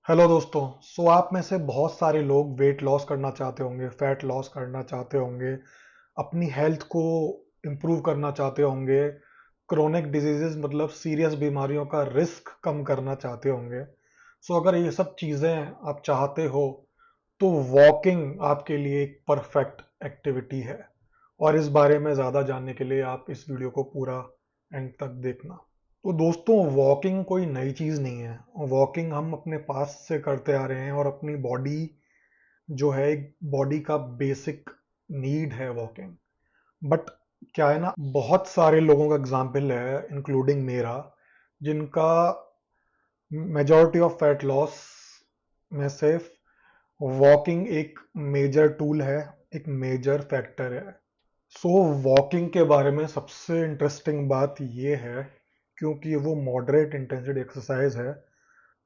Hello दोस्तों। आप में से बहुत सारे लोग वेट लॉस करना चाहते होंगे, फैट लॉस करना चाहते होंगे, अपनी हेल्थ को इम्प्रूव करना चाहते होंगे, क्रोनिक डिजीजेस मतलब सीरियस बीमारियों का रिस्क कम करना चाहते होंगे। अगर ये सब चीज़ें आप चाहते हो तो वॉकिंग आपके लिए एक परफेक्ट एक्टिविटी है। और इस बारे में ज़्यादा जानने के लिए आप इस वीडियो को पूरा एंड तक देखना। तो दोस्तों, वॉकिंग कोई नई चीज़ नहीं है। वॉकिंग हम अपने पास से करते आ रहे हैं और अपनी बॉडी जो है, एक बॉडी का बेसिक नीड है वॉकिंग। बट क्या है ना, बहुत सारे लोगों का एग्जाम्पल है इंक्लूडिंग मेरा, जिनका मेजॉरिटी ऑफ फैट लॉस में से वॉकिंग एक मेजर टूल है, एक मेजर फैक्टर है। वॉकिंग के बारे में सबसे इंटरेस्टिंग बात ये है, क्योंकि वो मॉडरेट इंटेंसिटी एक्सरसाइज है,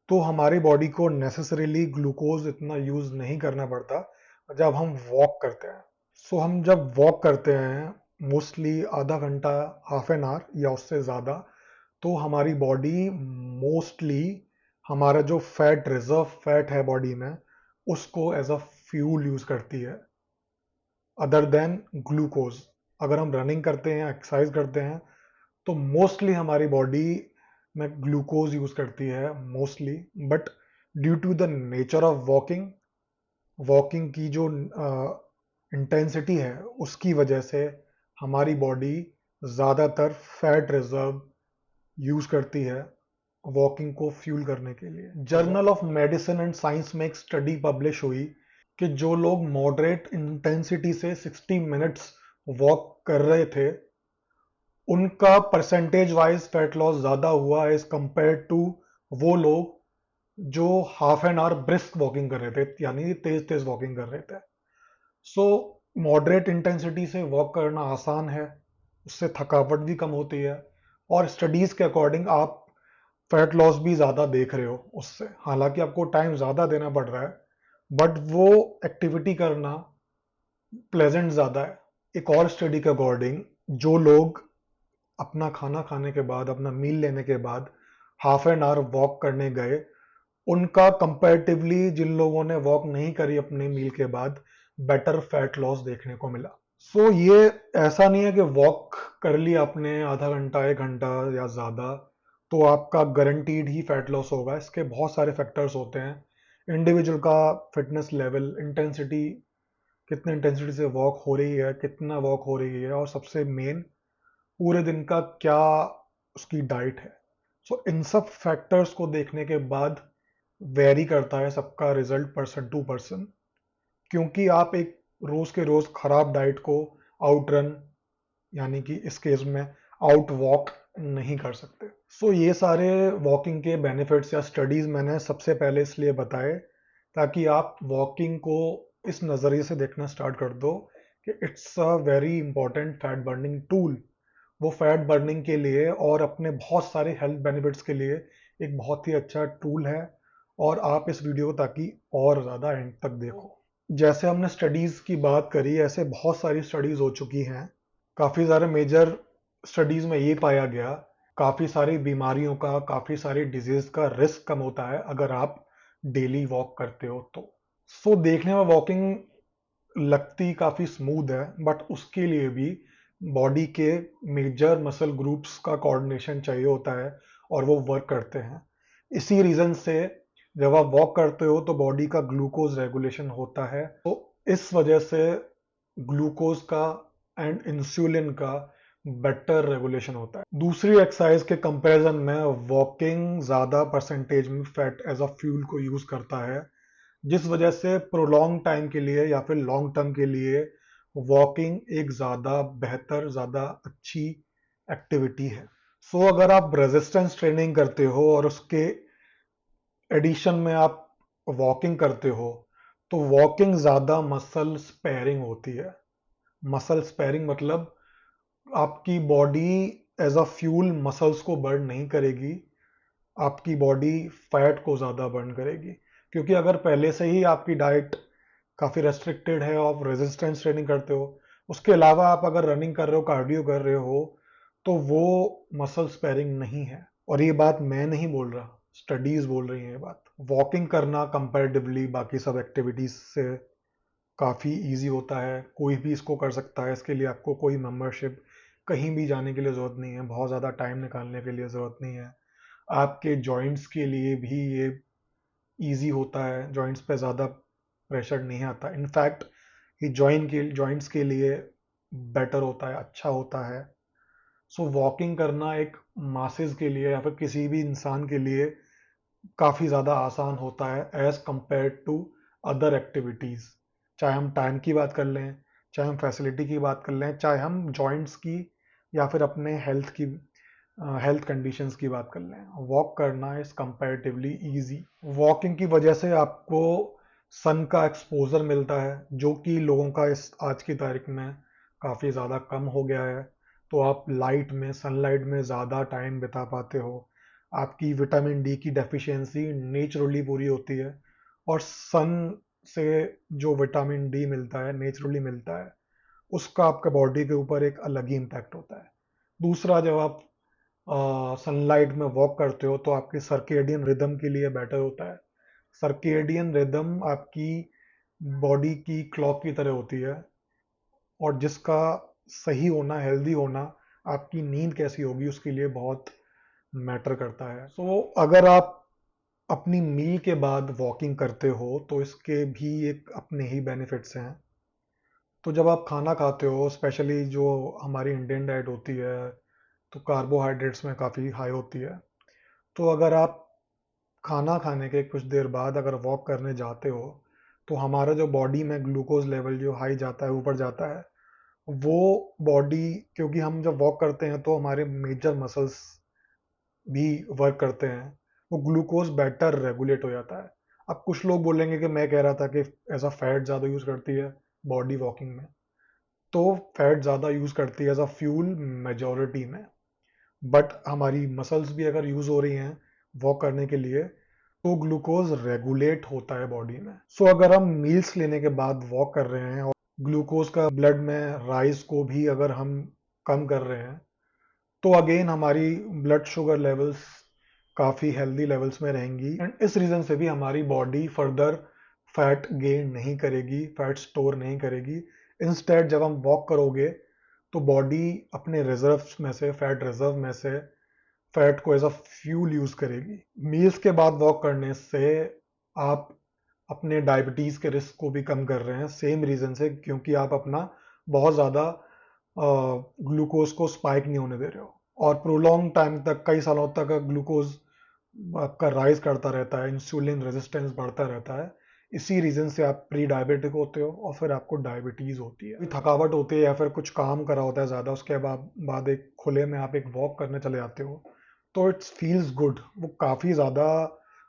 तो हमारी बॉडी को नेसेसरीली ग्लूकोज इतना यूज नहीं करना पड़ता जब हम वॉक करते हैं। हम जब वॉक करते हैं, मोस्टली आधा घंटा, हाफ एन आवर या उससे ज़्यादा, तो हमारी बॉडी मोस्टली हमारा जो फैट, रिजर्व फैट है बॉडी में, उसको एज अ फ्यूल यूज करती है अदर देन ग्लूकोज। अगर हम रनिंग करते हैं, एक्सरसाइज करते हैं, तो मोस्टली हमारी बॉडी में ग्लूकोज यूज करती है mostly. But due to the nature of walking, walking की जो इंटेंसिटी है, उसकी वजह से हमारी बॉडी ज़्यादातर फैट रिजर्व यूज करती है वॉकिंग को फ्यूल करने के लिए। Journal of medicine and science में एक स्टडी पब्लिश हुई कि जो लोग मॉडरेट इंटेंसिटी से 60 मिनट्स वॉक कर रहे थे, उनका परसेंटेज वाइज फैट लॉस ज्यादा हुआ एज कंपेयर टू वो लोग जो half an hour brisk walking कर रहे थे, यानी तेज तेज वॉकिंग कर रहे थे। सो मॉडरेट इंटेंसिटी से वॉक करना आसान है, उससे थकावट भी कम होती है, और स्टडीज के अकॉर्डिंग आप फैट लॉस भी ज़्यादा देख रहे हो उससे। हालांकि आपको टाइम ज़्यादा देना पड़ रहा है, बट वो एक्टिविटी करना प्लेजेंट ज़्यादा है। एक और स्टडी के अकॉर्डिंग, जो लोग अपना खाना खाने के बाद, अपना मील लेने के बाद हाफ एन आवर वॉक करने गए, उनका कंपैरेटिवली जिन लोगों ने वॉक नहीं करी अपने मील के बाद, बेटर फैट लॉस देखने को मिला। ये ऐसा नहीं है कि वॉक कर लिया आपने आधा घंटा, एक घंटा या ज़्यादा, तो आपका गारंटीड ही फैट लॉस होगा। इसके बहुत सारे फैक्टर्स होते हैं। इंडिविजुअल का फिटनेस लेवल, इंटेंसिटी, कितने इंटेंसिटी से वॉक हो रही है, कितना वॉक हो रही है, और सबसे मेन, पूरे दिन का क्या उसकी डाइट है। इन सब फैक्टर्स को देखने के बाद वेरी करता है सबका रिजल्ट पर्सन टू पर्सन। क्योंकि आप एक रोज के रोज खराब डाइट को आउट रन, यानी कि इस केस में आउट वॉक नहीं कर सकते। ये सारे वॉकिंग के बेनिफिट्स या स्टडीज मैंने सबसे पहले इसलिए बताए ताकि आप वॉकिंग को इस नज़रिए से देखना स्टार्ट कर दो कि it's a very important fat burning tool. वो फैट बर्निंग के लिए और अपने बहुत सारे हेल्थ बेनिफिट्स के लिए एक बहुत ही अच्छा टूल है। और आप इस वीडियो को ताकि और ज़्यादा एंड तक देखो। जैसे हमने स्टडीज़ की बात करी, ऐसे बहुत सारी स्टडीज़ हो चुकी हैं। काफ़ी सारे मेजर स्टडीज़ में ये पाया गया, काफ़ी सारी बीमारियों का, काफ़ी सारी डिजीज़ का रिस्क कम होता है अगर आप डेली वॉक करते हो तो। देखने में वॉकिंग लगती काफ़ी स्मूथ है, बट उसके लिए भी बॉडी के मेजर मसल ग्रुप्स का कोऑर्डिनेशन चाहिए होता है, और वो वर्क करते हैं। इसी रीज़न से जब आप वॉक करते हो तो बॉडी का ग्लूकोज रेगुलेशन होता है, तो इस वजह से ग्लूकोज का एंड इंसुलिन का बेटर रेगुलेशन होता है। दूसरी एक्सरसाइज के कंपैरिजन में वॉकिंग ज़्यादा परसेंटेज में फैट एज अ फ्यूल को यूज़ करता है, जिस वजह से प्रोलॉन्ग टाइम के लिए या फिर लॉन्ग टर्म के लिए वॉकिंग एक ज़्यादा बेहतर, ज़्यादा अच्छी एक्टिविटी है। अगर आप रेजिस्टेंस ट्रेनिंग करते हो और उसके एडिशन में आप वॉकिंग करते हो, तो वॉकिंग ज़्यादा मसल स्पेयरिंग होती है। मसल स्पेयरिंग मतलब आपकी body as a fuel muscles को बर्न नहीं करेगी, आपकी बॉडी फैट को ज़्यादा बर्न करेगी। क्योंकि अगर पहले से ही आपकी डाइट काफ़ी रेस्ट्रिक्टेड है, आप रेजिस्टेंस ट्रेनिंग करते हो, उसके अलावा आप अगर रनिंग कर रहे हो, कार्डियो कर रहे हो, तो वो मसल स्पेयरिंग नहीं है। और ये बात मैं नहीं बोल रहा, स्टडीज बोल रही हैं ये बात। वॉकिंग करना कंपैरेटिवली बाकी सब एक्टिविटीज से काफ़ी इजी होता है, कोई भी इसको कर सकता है। इसके लिए आपको कोई मेंबरशिप कहीं भी जाने के लिए ज़रूरत नहीं है, बहुत ज़्यादा टाइम निकालने के लिए ज़रूरत नहीं है। आपके जॉइंट्स के लिए भी ये इजी होता है, जॉइंट्स पे ज़्यादा प्रेशर नहीं आता। इनफैक्ट ये जॉइंट्स के लिए बेटर होता है, अच्छा होता है। सो वॉकिंग करना एक मासेस के लिए या फिर किसी भी इंसान के लिए काफ़ी ज़्यादा आसान होता है as compare to other activities. चाहे हम टाइम की बात कर लें, चाहे हम फैसिलिटी की बात कर लें, चाहे हम जॉइंट्स की या फिर अपने हेल्थ कंडीशंस की बात कर लें, वॉक करना इज कंपैरेटिवली इजी। वॉकिंग की वजह से आपको सन का एक्सपोजर मिलता है, जो कि लोगों का इस आज की तारीख में काफ़ी ज़्यादा कम हो गया है। तो आप लाइट में, सनलाइट में ज़्यादा टाइम बिता पाते हो। आपकी विटामिन डी की डेफिशिएंसी नेचुरली पूरी होती है, और सन से जो विटामिन डी मिलता है, नेचुरली मिलता है, उसका आपका बॉडी के ऊपर एक अलग ही इम्पैक्ट होता है। दूसरा, जब आप सनलाइट में वॉक करते हो तो आपके सर्केडियन रिदम के लिए बेटर होता है। सर्केडियन रिदम आपकी बॉडी की क्लॉक की तरह होती है, और जिसका सही होना, हेल्दी होना, आपकी नींद कैसी होगी उसके लिए बहुत मैटर करता है। सो अगर आप अपनी मील के बाद वॉकिंग करते हो तो इसके भी एक अपने ही बेनिफिट्स हैं। तो जब आप खाना खाते हो, स्पेशली जो हमारी इंडियन डाइट होती है, तो कार्बोहाइड्रेट्स में काफ़ी हाई होती है। तो अगर आप खाना खाने के कुछ देर बाद अगर वॉक करने जाते हो, तो हमारा जो बॉडी में ग्लूकोज लेवल जो हाई जाता है, ऊपर जाता है, वो बॉडी, क्योंकि हम जब वॉक करते हैं तो हमारे मेजर मसल्स भी वर्क करते हैं, वो ग्लूकोज बेटर रेगुलेट हो जाता है। अब कुछ लोग बोलेंगे कि मैं कह रहा था कि ऐसा फैट ज़्यादा यूज़ करती है बॉडी वॉकिंग में। तो फैट ज़्यादा यूज़ करती है एज अ फ्यूल मेजॉरिटी में, बट हमारी मसल्स भी अगर यूज़ हो रही हैं वॉक करने के लिए, तो ग्लूकोज रेगुलेट होता है बॉडी में। सो अगर हम मील्स लेने के बाद वॉक कर रहे हैं और ग्लूकोज का ब्लड में राइज को भी अगर हम कम कर रहे हैं, तो अगेन हमारी ब्लड शुगर लेवल्स काफ़ी हेल्दी लेवल्स में रहेंगी, एंड इस रीज़न से भी हमारी बॉडी फर्दर फैट गेन नहीं करेगी, फैट स्टोर नहीं करेगी। इंस्टेड जब हम वॉक करोगे तो बॉडी अपने रिजर्व्स में से, फैट रिजर्व में से फैट को एज अ फ्यूल यूज करेगी। मील्स के बाद वॉक करने से आप अपने डायबिटीज के रिस्क को भी कम कर रहे हैं, सेम रीजन से, क्योंकि आप अपना बहुत ज़्यादा ग्लूकोज को स्पाइक नहीं होने दे रहे हो, और प्रोलॉन्ग टाइम तक, कई सालों तक ग्लूकोज आपका राइज करता रहता है, इंसुलिन रेजिस्टेंस बढ़ता रहता है। इसी रीजन से आप प्री डायबिटिक होते हो और फिर आपको डायबिटीज होती है। थकावट होती है या फिर कुछ काम करा होता है ज़्यादा, उसके बाद एक खुले में आप एक वॉक करने चले जाते हो, तो इट्स फील्स गुड, वो काफ़ी ज़्यादा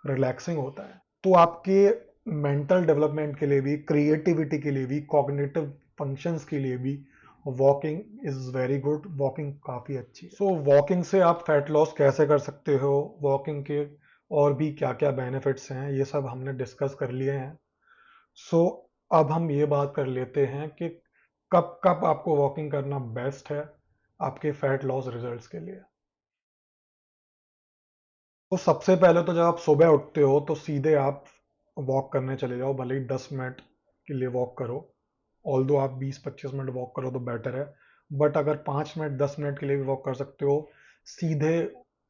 रिलैक्सिंग होता है। तो आपके मेंटल डेवलपमेंट के लिए भी, क्रिएटिविटी के लिए भी, कॉग्निटिव फंक्शंस के लिए भी walking is very good. Walking काफ़ी अच्छी है। सो वॉकिंग से आप फैट लॉस कैसे कर सकते हो, वॉकिंग के और भी क्या क्या बेनिफिट्स हैं, ये सब हमने डिस्कस कर लिए हैं। सो अब हम ये बात कर लेते हैं कि कब कब आपको वॉकिंग करना बेस्ट है आपके फैट लॉस रिजल्ट्स के लिए। तो सबसे पहले तो जब आप सुबह उठते हो तो सीधे आप वॉक करने चले जाओ, भले ही 10 मिनट के लिए वॉक करो। ऑल्दो आप 20-25 मिनट वॉक करो तो बेटर है, बट अगर 5 मिनट 10 मिनट के लिए भी वॉक कर सकते हो सीधे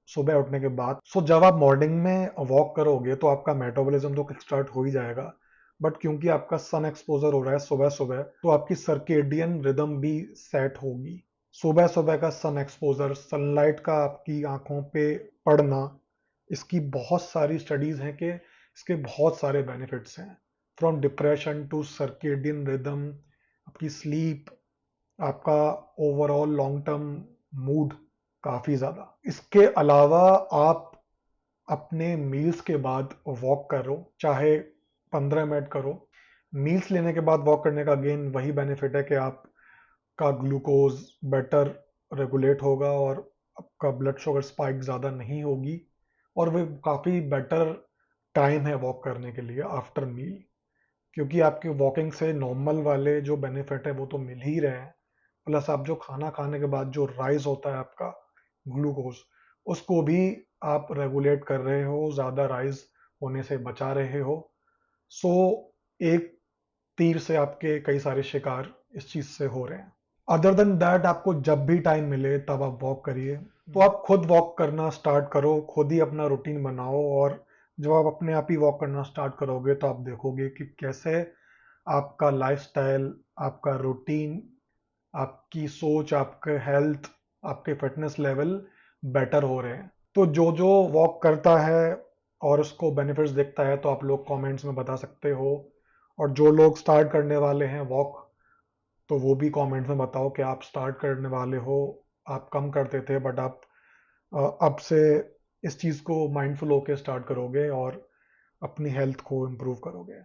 सुबह उठने के बाद। सो जब आप मॉर्निंग में वॉक करोगे तो आपका मेटाबॉलिज्म तो किक स्टार्ट हो ही जाएगा, बट क्योंकि आपका सन एक्सपोजर हो रहा है सुबह सुबह, तो आपकी सर्केडियन रिदम भी सेट होगी। सुबह सुबह का सन एक्सपोजर, सनलाइट का आपकी आंखों पे पड़ना, इसकी बहुत सारी स्टडीज हैं कि इसके बहुत सारे बेनिफिट्स हैं, from depression to circadian rhythm, आपकी स्लीप, आपका ओवरऑल लॉन्ग टर्म मूड, काफ़ी ज़्यादा। इसके अलावा आप अपने मील्स के बाद वॉक करो, चाहे 15 मिनट करो। मील्स लेने के बाद वॉक करने का अगेन वही बेनिफिट है कि आपका ग्लूकोज बेटर रेगुलेट होगा और आपका ब्लड शुगर स्पाइक ज़्यादा नहीं होगी, और वो काफ़ी बेटर टाइम है वॉक करने के लिए आफ्टर मील, क्योंकि आपकी वॉकिंग से नॉर्मल वाले जो बेनिफिट है वो तो मिल ही रहे हैं, प्लस आप जो खाना खाने के बाद जो राइज होता है आपका ग्लूकोज, उसको भी आप रेगुलेट कर रहे हो, ज़्यादा राइज होने से बचा रहे हो। सो एक तीर से आपके कई सारे शिकार इस चीज़ से हो रहे हैं। अदर देन दैट, आपको जब भी टाइम मिले तब आप वॉक करिए। तो आप खुद वॉक करना स्टार्ट करो, खुद ही अपना रूटीन बनाओ, और जब आप अपने आप ही वॉक करना स्टार्ट करोगे तो आप देखोगे कि कैसे आपका लाइफस्टाइल, आपका रूटीन, आपकी सोच, आपके हेल्थ, आपके फिटनेस लेवल बेटर हो रहे हैं। तो जो जो वॉक करता है और उसको बेनिफिट्स दिखता है तो आप लोग कमेंट्स में बता सकते हो। और जो लोग स्टार्ट करने वाले हैं वॉक, तो वो भी कमेंट्स में बताओ कि आप स्टार्ट करने वाले हो, आप कम करते थे बट आप अब से इस चीज़ को माइंडफुल होके स्टार्ट करोगे और अपनी हेल्थ को इम्प्रूव करोगे।